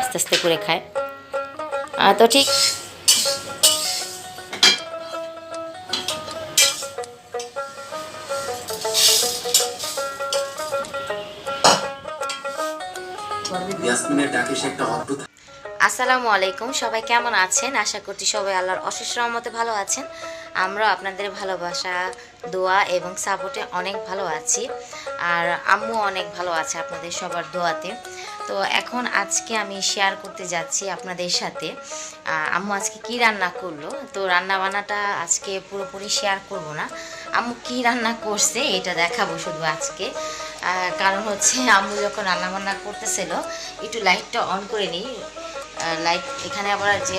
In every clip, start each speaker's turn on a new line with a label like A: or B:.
A: আস্তে আস্তে করে খায়। তো ঠিক আসসালামু আলাইকুম, সবাই কেমন আছেন? আশা করছি সবাই আল্লাহর অশেষ রহমতে ভালো আছেন। আমরা আপনাদের ভালোবাসা, দোয়া এবং সাপোর্টে অনেক ভালো আছি। আর আম্মু অনেক ভালো আছে আপনাদের সবার দোয়াতে। তো এখন আজকে আমি শেয়ার করতে যাচ্ছি আপনাদের সাথে আম্মু আজকে কি রান্না করলো। তো রান্না বান্নাটা আজকে পুরোপুরি শেয়ার করব না, আম্মু কি রান্না করছে এটা দেখাবো শুধু আজকে। কারণ হচ্ছে আম্মু যখন রান্না বান্না করতেছিল একটু লাইটটা অন করে নিই, লাইট এখানে আবার যে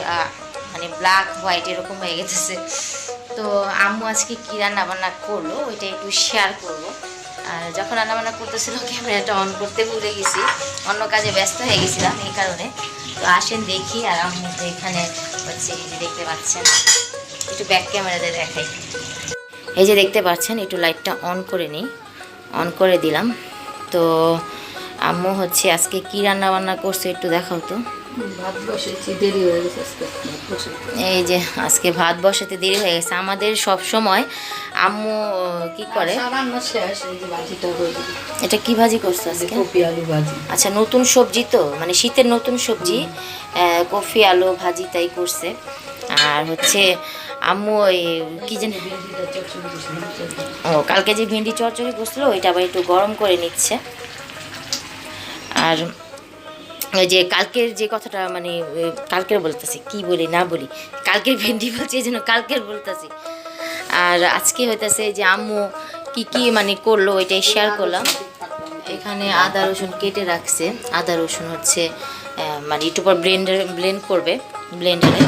A: মানে ব্ল্যাক হোয়াইট এরকম হয়ে গেছে। তো আম্মু আজকে কী রান্না বান্না করলো ওইটা একটু শেয়ার করবো। আর যখন রান্নাবান্না করতেছিল ক্যামেরাটা অন করতে ভুলে গেছি, অন্য কাজে ব্যস্ত হয়ে গেছিলাম এই কারণে। তো আসেন দেখি। আর আম্মু তো এখানে হচ্ছে এই যে দেখতে পাচ্ছেন, একটু ব্যাক ক্যামেরাতে দেখাই। এই যে দেখতে পাচ্ছেন, একটু লাইটটা অন করে নিই, অন করে দিলাম। তো আম্মু হচ্ছে আজকে কি রান্না বান্না করছে একটু দেখাও তো।
B: ভাত বসেছি, দেরি হয়ে গেছে আজকে।
A: এই যে আজকে ভাত বসাতে দেরি হয়ে গেছে। আমাদের সব সময় আম্মু কি করে, এটা কি ভাজি করছে আজকে?
B: কপি আলু ভাজি।
A: আচ্ছা, নতুন সবজি তো, মানে শীতের নতুন সবজি, কফি আলু ভাজি তাই করছে। আর হচ্ছে আম্মু ওই কি জানি, ও কালকে যে ভেন্ডি চচ্চড়ি করছিল ওইটা আবার একটু গরম করে নিচ্ছে। আর ওই যে কালকের যে কথাটা, মানে কালকের বলতেছি, কি বলি না বলি, কালকের ভেন্ডি বলছি এই জন্য কালকের বলতেছি। আর আজকে হইতেছে যে আম্মু কি কি মানে করলো ওইটাই শেয়ার করলাম। এখানে আদা রসুন কেটে রাখছে, আদা রসুন হচ্ছে মানে একটু পর ব্লেন্ড করবে ব্লেন্ডারে।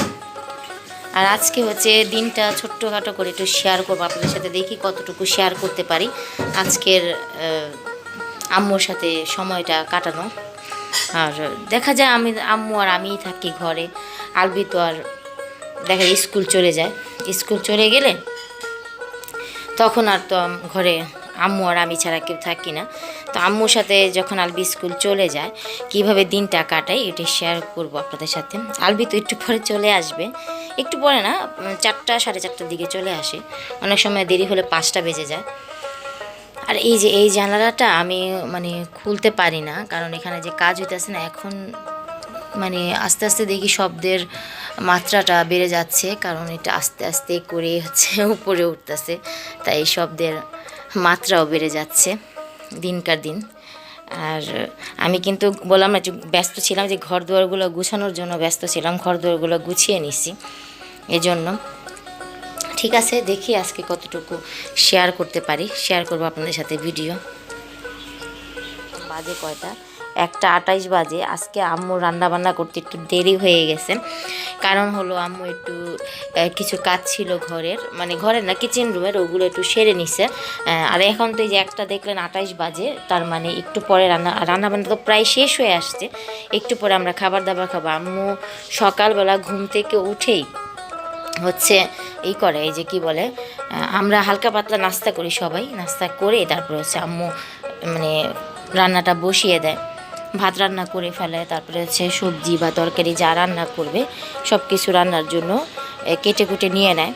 A: আর আজকে হচ্ছে দিনটা ছোট্টখাটো করে একটু শেয়ার করবো আপনাদের সাথে, দেখি কতটুকু শেয়ার করতে পারি আজকের আম্মুর সাথে সময়টা কাটানো। আর দেখা যায় আম্মু আর আমিই থাকি ঘরে, আলবি তো আর দেখা যায় স্কুল চলে যায়। স্কুল চলে গেলে তখন আর তো ঘরে আম্মু আর আমি ছাড়া কেউ থাকি না। তো আম্মুর সাথে যখন আলবি স্কুল চলে যায় কিভাবে দিনটা কাটাই এটা শেয়ার করব আপনাদের সাথে। আলবি তো একটু পরে চলে আসবে, একটু পরে না, 4টা 4:30টার দিকে চলে আসে, অনেক সময় দেরি হলে 5টা বেজে যায়। আর এই যে এই জানালাটা আমি মানে খুলতে পারি না, কারণ এখানে যে কাজ হইতেছে না এখন, মানে আস্তে আস্তে দেখি শব্দের মাত্রাটা বেড়ে যাচ্ছে, কারণ এটা আস্তে আস্তে করে হচ্ছে উপরে উঠতেছে, তাই শব্দের মাত্রাও বেড়ে যাচ্ছে দিনকার দিন। আর আমি কিন্তু বললাম না, ব্যস্ত ছিলাম যে ঘর দুয়ারগুলো গুছানোর জন্য ব্যস্ত ছিলাম, ঘর দুয়ারগুলো গুছিয়ে নিছি এজন্য। ঠিক আছে, দেখি আজকে কতটুকু শেয়ার করতে পারি, শেয়ার করবো আপনাদের সাথে ভিডিও। বাজে কয়টা, 1:28 বাজে। আজকে আম্মু রান্না বান্না করতে একটু দেরি হয়ে গেছে, কারণ হলো আম্মু একটু কিছু কাজ ছিল ঘরের, মানে ঘরের না কিচেন রুমের, ওগুলো একটু সেরে নিছে। আর এখন তো এই যে একটা দেখলেন 28 বাজে, তার মানে একটু পরে রান্নাবান্না তো প্রায় শেষ হয়ে আসছে, একটু পরে আমরা খাবার দাবার খাবো। আম্মু সকালবেলা ঘুম থেকে উঠেই হচ্ছে এই করে, এই যে কি বলে, আমরা হালকা পাতলা নাস্তা করি সবাই, নাস্তা করে তারপরে হচ্ছে আম্মু মানে রান্নাটা বসিয়ে দেয়, ভাত রান্না করে ফেলে, তারপরে হচ্ছে সবজি বা তরকারি যা রান্না করবে সব কিছু রান্নার জন্য কেটে কুটে নিয়ে নেয়।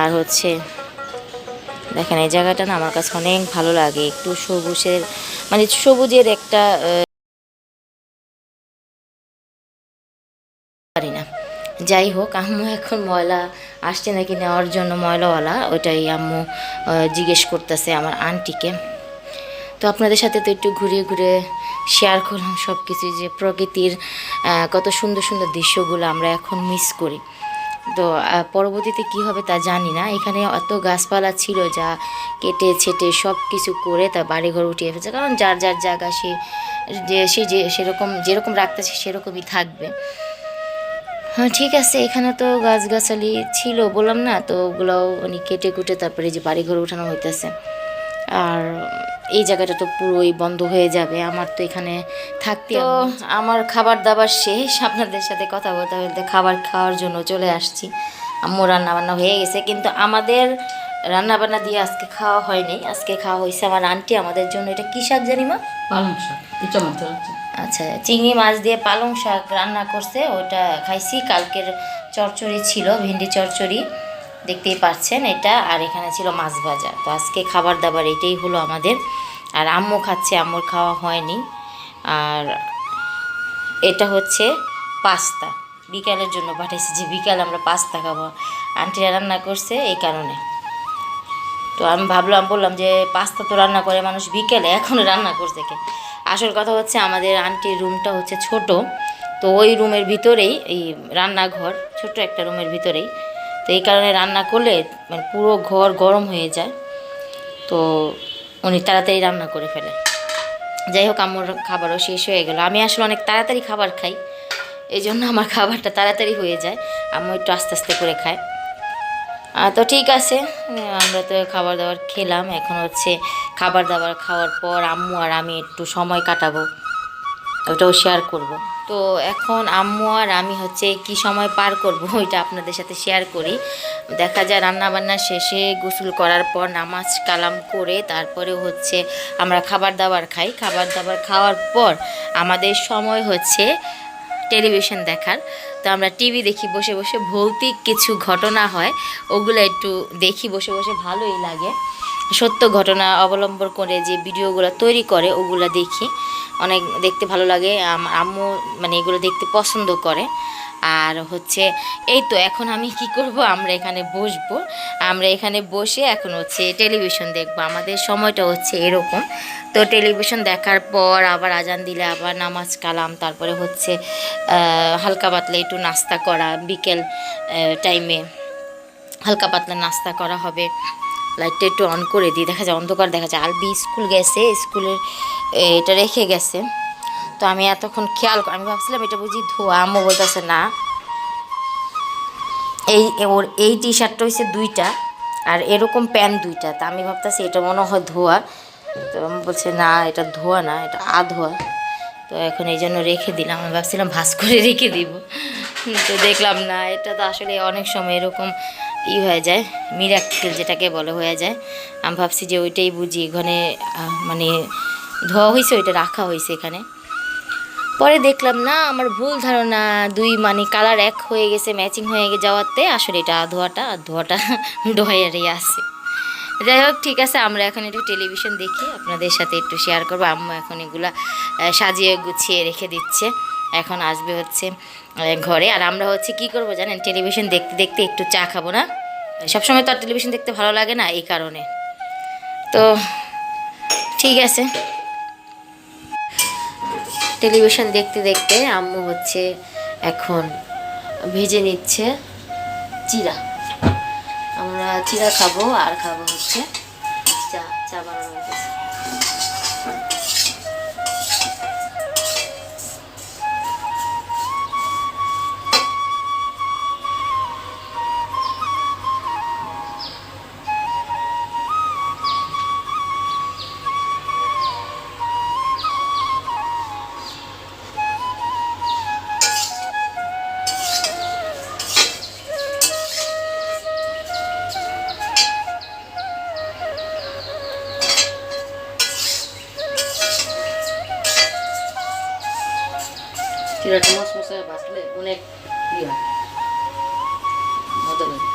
A: আর হচ্ছে দেখেন এই জায়গাটা না আমার কাছে অনেক ভালো লাগে, একটু সবুজের মানে সবুজের একটা পারি না। যাই হোক, আম্মু এখন ময়লা আসছে নাকি নেওয়ার জন্য, ময়লাওয়ালা, ওইটাই আম্মু জিজ্ঞেস করতেছে আমার আন্টিকে। তো আপনাদের সাথে তো একটু ঘুরে ঘুরে শেয়ার করলাম সব কিছু, যে প্রকৃতির কত সুন্দর সুন্দর দৃশ্যগুলো আমরা এখন মিস করি। তো পরবর্তীতে কি হবে তা জানি না। এখানে এত গাছপালা ছিল যা কেটে ছেটে সব কিছু করে তা বাড়িঘর উঠিয়ে ফেলছে, কারণ যার যার জায়গা সে যে সেরকম যেরকম রাখতেছে সেরকমই থাকবে। হ্যাঁ ঠিক আছে, এখানে তো গাছগাছালি ছিল বললাম না, তো ওগুলোও মানে কেটে কুটে তারপরে যে বাড়িঘর উঠানো হইতেছে। আর এই জায়গাটা তো পুরোই বন্ধ হয়ে যাবে, আমার তো এখানে থাকতে। তো আমার খাবার দাবার শেষ, আপনাদের সাথে কথা বলতে বলতে খাবার খাওয়ার জন্য চলে আসছি। আম্মু রান্নাবান্না হয়ে গেছে, কিন্তু আমাদের রান্নাবান্না দিয়ে আজকে খাওয়া হয়নি, আজকে খাওয়া হয়েছে আমার আন্টি আমাদের জন্য, এটা কী শাক জানি মা?
B: পালং শাক, ইচ্ছা মাত্র
A: আচ্ছা, চিংড়ি মাছ দিয়ে পালং শাক রান্না করছে, ওটা খাইছি। কালকের চচ্চড়ি ছিল, ভেন্ডি চচ্চড়ি, দেখতেই পাচ্ছেন এটা। আর এখানে ছিল মাছ ভাজা। তো আজকে খাবার দাবার এটাই হলো আমাদের। আর আম্মু খাচ্ছে, আম্মুর খাওয়া হয়নি। আর এটা হচ্ছে পাস্তা, বিকালের জন্য পাঠাইছি, যে বিকালে আমরা পাস্তা খাবো। আন্টিরা রান্না করছে এই কারণে। তো আমি বললাম যে পাস্তা তো রান্না করে মানুষ বিকেলে, এখন রান্না করছে কে? আসল কথা হচ্ছে আমাদের আন্টির রুমটা হচ্ছে ছোট, তো ওই রুমের ভিতরেই এই রান্নাঘর, ছোট একটা রুমের ভিতরেই। তো এই কারণে রান্না করলে মানে পুরো ঘর গরম হয়ে যায়, তো উনি তাড়াতাড়ি রান্না করে ফেলে। যাই হোক, আমার খাবারও শেষ হয়ে গেল। আমি আসলে অনেক তাড়াতাড়ি খাবার খাই, এই জন্য আমার খাবারটা তাড়াতাড়ি হয়ে যায়। আম্মু একটু আস্তে আস্তে করে খায়। তো ঠিক আছে, আমরা তো খাবার দাবার খেলাম। এখন হচ্ছে খাবার দাবার খাওয়ার পর আম্মু আর আমি একটু সময় কাটাবো, ওটাও শেয়ার করব। তো এখন আম্মু আর আমি হচ্ছে কি সময় পার করব ওইটা আপনাদের সাথে শেয়ার করি। দেখা যায় রান্নাবান্না শেষে গোসল করার পর নামাজ কালাম করে তারপরে হচ্ছে আমরা খাবার দাবার খাই। খাবার দাবার খাওয়ার পর আমাদের সময় হচ্ছে টেলিভিশন দেখার। তো আমরা টিভি দেখি বসে বসে, ভৌতিক কিছু ঘটনা হয় ওগুলো একটু দেখি বসে বসে, ভালোই লাগে। সত্য ঘটনা অবলম্বন করে যে ভিডিওগুলো তৈরি করে ওগুলো দেখি, অনেক দেখতে ভালো লাগে। আম্মু মানে এগুলো দেখতে পছন্দ করে। আর হচ্ছে এই তো এখন আমি কি করব, আমরা এখানে বসবো, আমরা এখানে বসে এখন হচ্ছে টেলিভিশন দেখবো। আমাদের সময়টা হচ্ছে এরকম। তো টেলিভিশন দেখার পর আবার আজান দিলে আবার নামাজ কালাম, তারপরে হচ্ছে হালকা পাতলা একটু নাস্তা করা, বিকেল টাইমে হালকা পাতলা নাস্তা করা হবে। লাইটটা একটু অন করে দিই, দেখা যায় অন্ধকার দেখা যায়। আলবি স্কুল গেছে, স্কুলের এটা রেখে গেছে। তো আমি এতক্ষণ আমি ভাবছিলাম এটা বুঝি ধোয়া, আম্মু বলতেছে না, ওর এই টি শার্টটা হচ্ছে 2টা আর এরকম প্যান্ট 2টা। তা আমি ভাবতেছি এটা মনে হয় ধোয়া। তো আমি বলছে না, এটা ধোয়া না, এটা আধোয়া। তো এখন এই জন্য রেখে দিলাম। আমি ভাবছিলাম ভাঁজ করে রেখে দিব, তো দেখলাম না, এটা তো আসলে অনেক সময় এরকম হয়ে যায়, মিরাক্কেল যেটাকে বলে হয়ে যায়। আমি ভাবছি যে ওইটাই বুঝি এখানে মানে ধোয়া হয়েছে, ওইটা রাখা হয়েছে এখানে। পরে দেখলাম না, আমার ভুল ধারণা, দুই মানে কালার এক হয়ে গেছে, ম্যাচিং হয়ে যাওয়াতে আসলে এটা ধোয়াটা আর ধোয়াটা ডয়ারই আছে। যাই হোক, ঠিক আছে, আমরা এখন একটু টেলিভিশন দেখি, আপনাদের সাথে একটু শেয়ার করবো। আম্মু এখন এগুলা সাজিয়ে গুছিয়ে রেখে দিচ্ছে, এখন আসবে হচ্ছে ঘরে। আর আমরা হচ্ছে কি করব জানেন, টেলিভিশন দেখতে দেখতে একটু চা খাবো না, সবসময় তো আর টেলিভিশন দেখতে ভালো লাগে না, এই কারণে। তো ঠিক আছে, টেলিভিশন দেখতে দেখতে আম্মু হচ্ছে এখন ভেজে নিচ্ছে চিরা। আমরা চিরা খাবো আর খাবো হচ্ছে চা। চা বানানো হয়েছে। চিরাটা মশমশায় বাঁচলে অনেক ইয়ে হয়, মজা লাগে।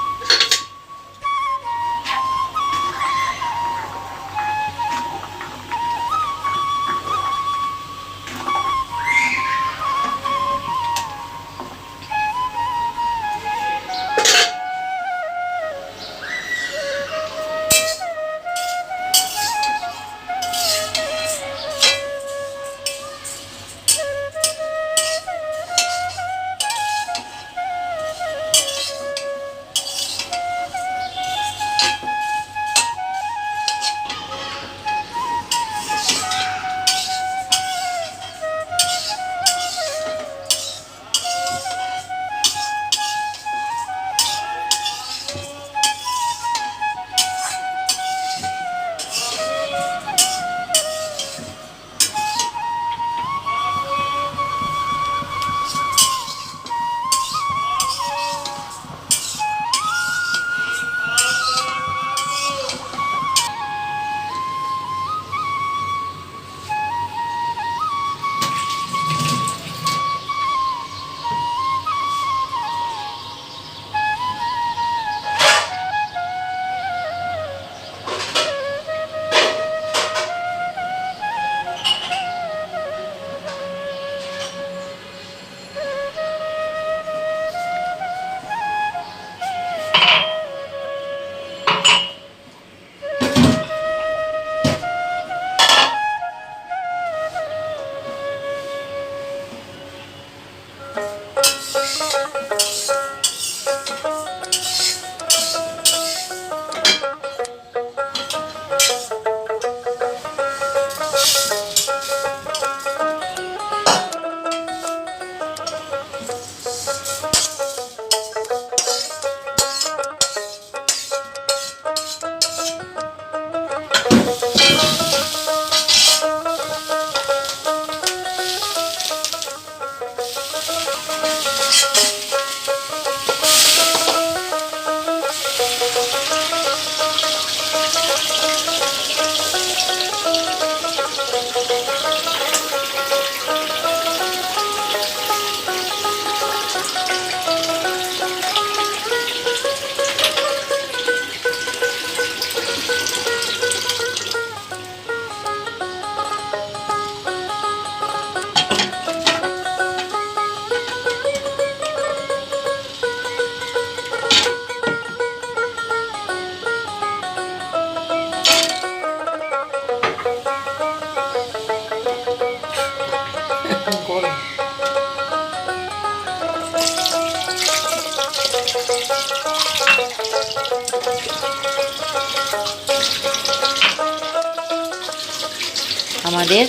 A: আমাদের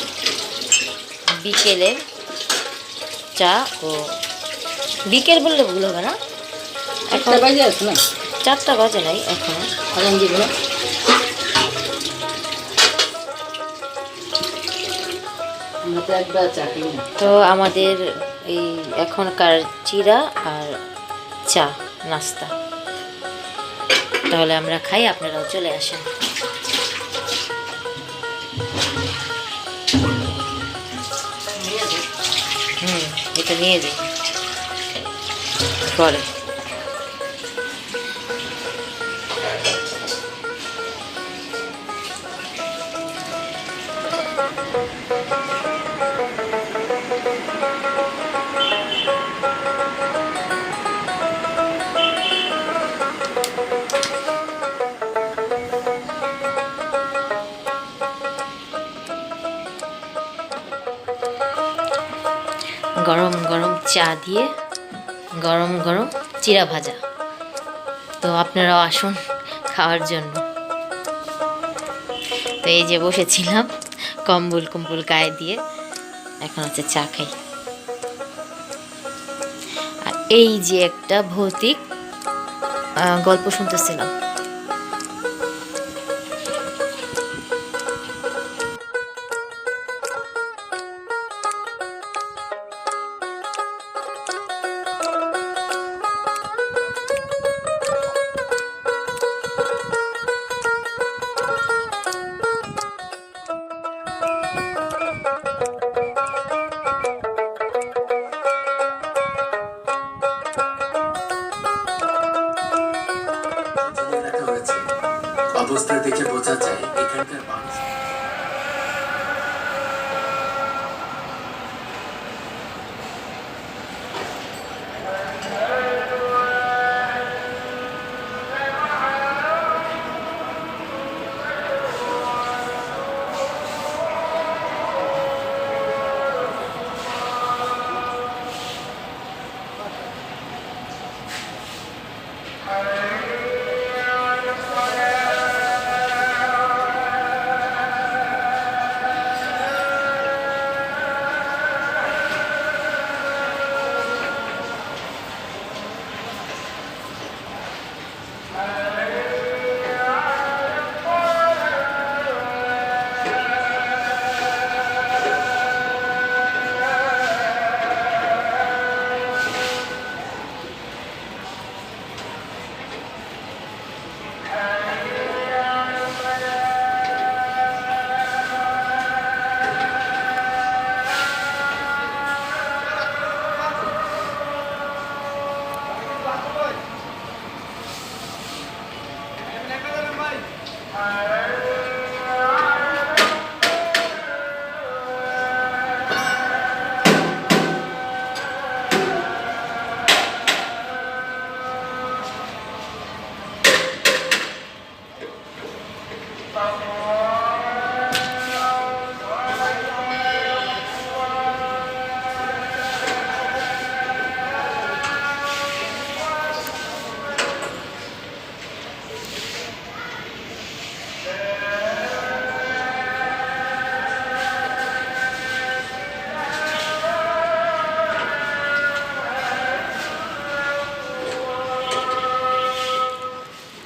A: বিকেলের চা ও বিকেল বললে ভুল হবে না, এখন
B: 4টা বাজে আছে না?
A: 4টা বাজে নাই এখনো।
B: আজান দিব না? আমরা তো একবার চা খাই না।
A: তো আমাদের এই এখনকার চিরা আর চা নাস্তা। তাহলে আমরা খাই, আপনারাও চলে আসেন। এটা নিয়ে যাই পরে। গরম গরম চা দিয়ে গরম গরম চিরা ভাজা। তো আপনারাও আসুন খাওয়ার জন্য। তো এই যে বসেছিলাম কম্বল কম্বল গায়ে দিয়ে, এখন হচ্ছে চা খাই। আর এই যে একটা ভৌতিক গল্প শুনতেছিলাম।
C: অবস্থা দেখে বোঝা যায় এখানকার মানুষ।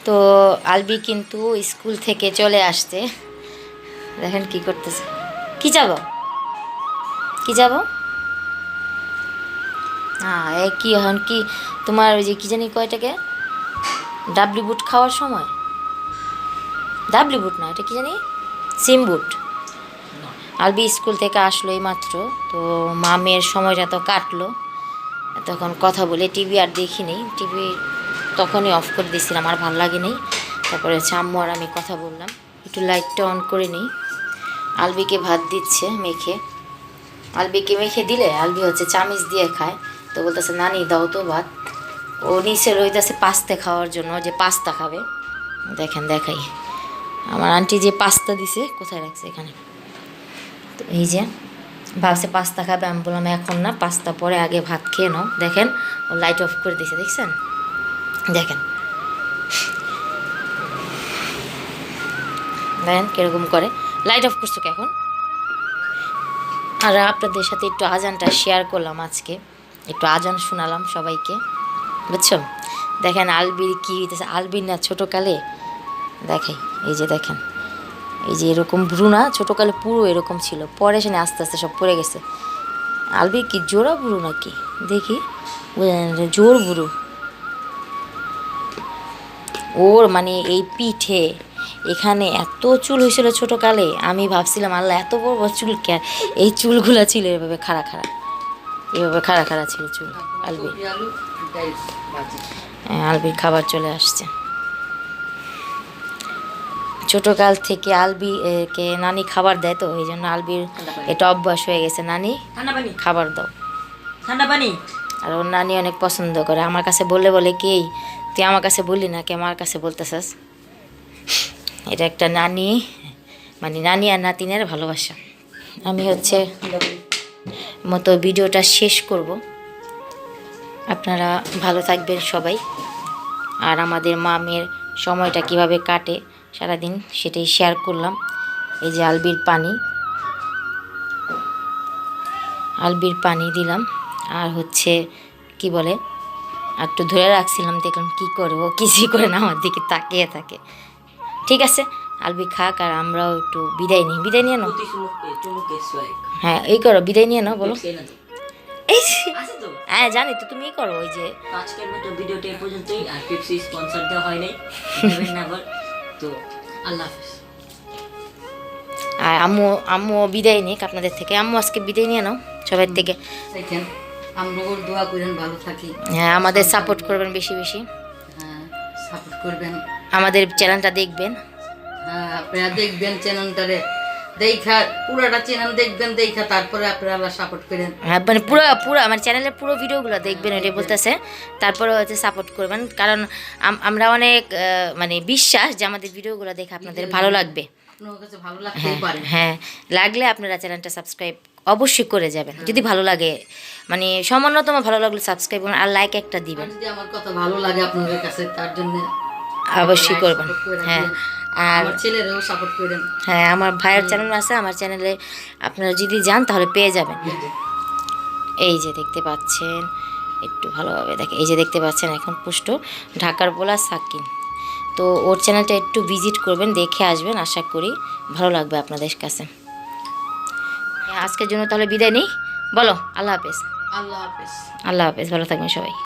C: তো আলবি কিন্তু স্কুল থেকে চলে আসছে, দেখেন কি করতেছে। কি যাব কি যাব? হ্যাঁ, এ কি এখন কি তোমার ওই যে কি জানি কয়টাকে ডাবলি বুট খাওয়ার সময়? ডাবলি বুট না, এটা কি জানি সিম বুট। আলবি স্কুল থেকে আসলো এই মাত্র। তো মামের সময়টা তো কাটলো, তখন কথা বলে টিভি আর দেখিনি। টিভি তখনই অফ করে দিয়েছিলাম, আর ভালো লাগেনি। তারপরে হচ্ছে আম্মু আর আমি কথা বললাম, একটু লাইটটা অন করে নিই। আলবিকে ভাত দিচ্ছে মেখে। আলবিকে মেখে দিলে আলবি হচ্ছে চামিচ দিয়ে খায়। তো বলতেছে নানি দাও তো ভাত। ও নিচে রইতেছে পাস্তা খাওয়ার জন্য, যে পাস্তা খাবে। দেখেন দেখাই, আমার আন্টি যে পাস্তা দিছে কোথায় রাখছে, এখানে। তো এই যে ভাবছে পাস্তা খাবে, আমি বললাম এখন না, পাস্তা পরে, আগে ভাত খেয়ে নাও। দেখেন ও লাইট অফ করে দিয়েছে, দেখছেন? দেখেন দেখেন কীরকম করে। লাইট অফ করছো কি এখন? আর আপনাদের সাথে একটু আজানটা শেয়ার করলাম আজকে, একটু আজান শোনালাম সবাইকে, বুঝছো। দেখেন আলবির কী হইতেছে, আলবির না ছোটোকালে দেখাই, এই যে দেখেন এই যে এরকম ভ্রু না, ছোটোকালে পুরো এরকম ছিল, পরে সে আস্তে আস্তে সব পড়ে গেছে। আলবির কি জোড়া ভ্রু নাকি দেখি, জোর ভ্রু ওর, মানে এই পিঠে এখানে এত চুল হয়েছিল ছোটোকালে, আমি ভাবছিলাম আল্লাহ এত বড় বড় চুল কে, এই চুলগুলো ছিল এভাবে খাড়া খাড়া, এভাবে খাড়া খাড়া ছিল চুল আলবি।
B: কপি আলু ডাল ভাজি।
C: হ্যাঁ, আলবির খাবার চলে আসছে। ছোটোকাল থেকে আলবি কে নানি খাবার দেয়, তো এই জন্য আলবির এটা অভ্যাস হয়ে গেছে, নানি খাবার দাও,
A: ঠান্ডা পানি।
C: আর ওর নানি অনেক পছন্দ করে। আমার কাছে বললে বলে কি তুই আমার কাছে বললি না, কে আমার কাছে বলতেছাস। এটা একটা নানি, মানে নানি আর নাতিনের ভালোবাসা। আমি হচ্ছে মতো ভিডিওটা শেষ করব। আপনারা ভালো থাকবেন সবাই, আর আমাদের মামের সময়টা কিভাবে কাটে সারাদিন সেটাই শেয়ার করলাম। এই যে আলবির পানি দিলাম, আর হচ্ছে কি বলে আর একটু ধরে রাখছিলাম, দেখলাম কি করে, ও কিছুই করে না, আমার দিকে তাকিয়ে থাকে। ঠিক আছে, আলবি খাক, আর আমরাও একটু বিদায় নিয়ে নাও। হ্যাঁ এই করো, বিদায় নিয়ে নাও, বলো। এই হ্যাঁ জানি তো, তুমি করো। ওই যে
A: আজকের মতো ভিডিওটা এই পর্যন্তই, আর পেপসি স্পন্সর দেওয়া হয় নাই, নেবেন না আবার। তো আল্লাহ হাফেজ।
C: আর আম্মু বিদায় নিক আপনাদের থেকে। আম্মু আজকে বিদায় নিয়ে নাও সবার থেকে।
B: দেখেন আমরাও দোয়া করেন ভালো থাকি।
C: হ্যাঁ, আমাদের সাপোর্ট করবেন বেশি বেশি।
B: হ্যাঁ, সাপোর্ট করবেন,
C: আমাদের চ্যানেলটা দেখবেন।
B: হ্যাঁ আপনারা দেখবেন চ্যানেলটারে, দেখা পুরাটা চ্যানেল দেখবেন, দেখা তারপরে আপনারা সাপোর্ট করেন।
C: হ্যাঁ, মানে পুরো আমার চ্যানেলের পুরো ভিডিওগুলো দেখবেন, ওইটাই বলতেছে। তারপরে হচ্ছে সাপোর্ট করবেন, কারণ আমরা অনেক মানে বিশ্বাস যে আমাদের ভিডিওগুলো দেখে আপনাদের ভালো লাগবে।
B: আপনার কাছে ভালো লাগতেই পারে।
C: হ্যাঁ, লাগলে আপনারা চ্যানেলটা সাবস্ক্রাইব অবশ্যই করে যাবেন, যদি ভালো লাগে, মানে সামান্যতম ভালো লাগলে সাবস্ক্রাইব করবেন, আর লাইক একটা দিবেন।
B: আর যদি আমার কথা ভালো লাগে আপনাদের কাছে, তার জন্য
C: অবশ্যই করবেন। হ্যাঁ, আর
B: আমার ছেলেরাও সাপোর্ট করেন।
C: হ্যাঁ, আমার ভাইয়ের চ্যানেল আছে, আমার চ্যানেলে আপনারা যদি যান তাহলে পেয়ে যাবেন। এই যে দেখতে পাচ্ছেন, একটু ভালোভাবে দেখে, এই যে দেখতে পাচ্ছেন এখন পুষ্ট ঢাকার পোলা সাকিন। তো ওর চ্যানেলটা একটু ভিজিট করবেন, দেখে আসবেন, আশা করি ভালো লাগবে আপনাদের কাছে। আজকের জন্য তাহলে বিদায় নিই, বলো আল্লাহ হাফেজ।
B: আল্লাহ হাফেজ।
C: আল্লাহ হাফেজ, ভালো থাকবেন সবাই।